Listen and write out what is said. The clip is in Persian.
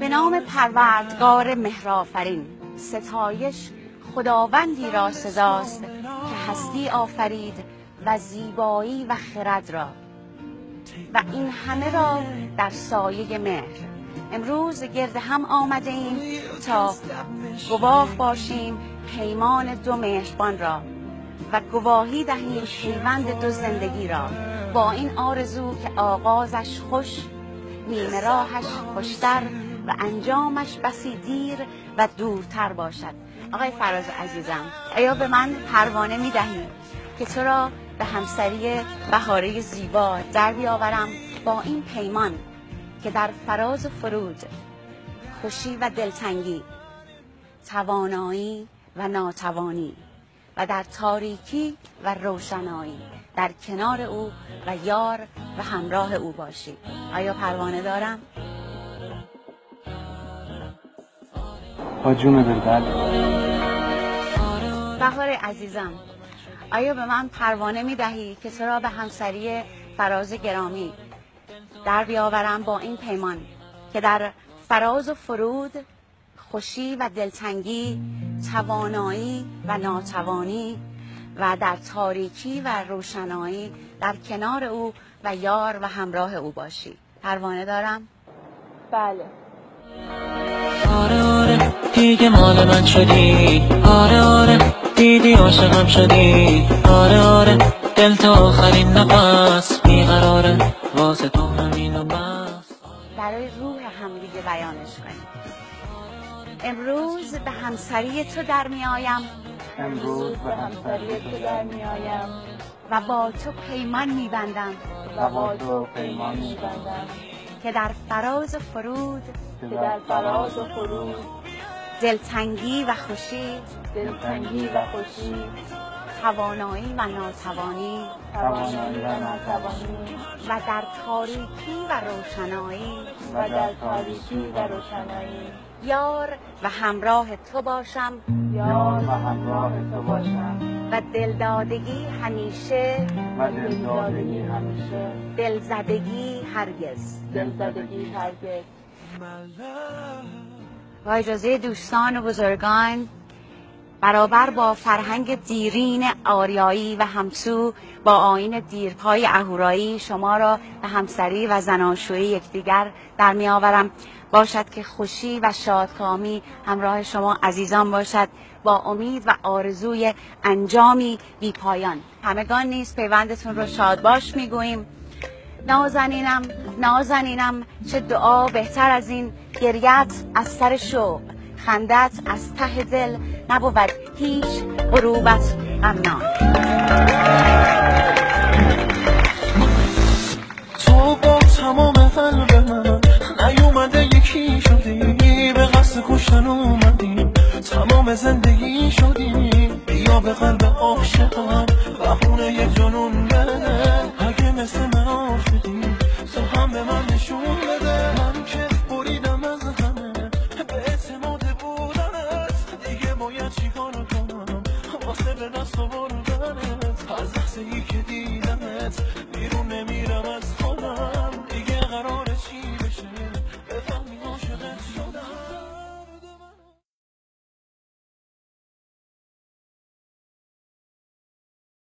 به نام پروردگار مهرآفرین. ستایش خداوندی را سزاست که هستی آفرید و زیبایی و خرد را و این همه را در سایه مهر. امروز گرد هم آمده ایم تا گواه باشیم پیمان دو مهربان را و گواهی دهیم پیوند دو زندگی را، با این آرزو که آغازش خوش، نیمه راهش خوشتر و انجامش بسی دیر و دورتر باشد. آقای فراز عزیزم، آیا به من پروانه می دهی که تو را به همسری بهاره زیبا در بیاورم با این پیمان که در فراز و فرود، خوشی و دلتنگی، توانایی و ناتوانی و در تاریکی و روشنایی در کنار او و یار و همراه او باشی؟ آیا پروانه دارم؟ با جون دلبر. بهار عزیزم، آیا به من پروانه می دهی که تو را به همسری فراز گرامی در بیاورم با این پیمان که در فراز و فرود، خوشی و دلتنگی، توانایی و ناتوانی و در تاریکی و روشنایی در کنار او و یار و همراه او باشی؟ پروانه دارم؟ بله. آره آره دیگه مال من شدی، آره آره دیدی عاشقم شدی، آره آره دل تا آخرین نفس بیقراره واسه تو همین و بس. برای روح همدیگه بیانش کنیم. امروز به همسری تو در می آیم، امروز به همسری تو در می آیم و با تو پیمان می بندم و با تو پیمان می بندم که در فراز و فرود، که در فراز و فرود، دلتنگی و خوشی، دلتنگی و خوشی، توانایی و ناتوانی توانایی و ناتوانی و در تاریکی و روشنایی و در تاریکی و روشنایی یار و همراه تو باشم، یار و همراه تو باشم و دلدادگی همیشه، و دلدادگی همیشه، دلزدگی هرگز. دلزدگی هرگز. با اجازه دوستان و بزرگان، برابر با فرهنگ دیرین آریایی و همسو با آیین دیرپای اهورایی، شما را به همسری و زناشویی یکدیگر در می آورم. باشد که خوشی و شادکامی همراه شما عزیزان باشد، با امید و آرزوی انجامی بی پایان. همگان نیز پیوندتون رو شاد باش می گوییم. نازنینم نازنینم، چه دعا بهتر از این، گریت از سر شوق، خندت از ته دل، نبود هیچ غروبت غمناک. تو با تمام قلب من نیومده یکی شدی، به قصد کشتن اومدی، تمام زندگی شدی، بیا به قلب عاشقم بهونه یک جنون بده، اگه مثل من عاشقی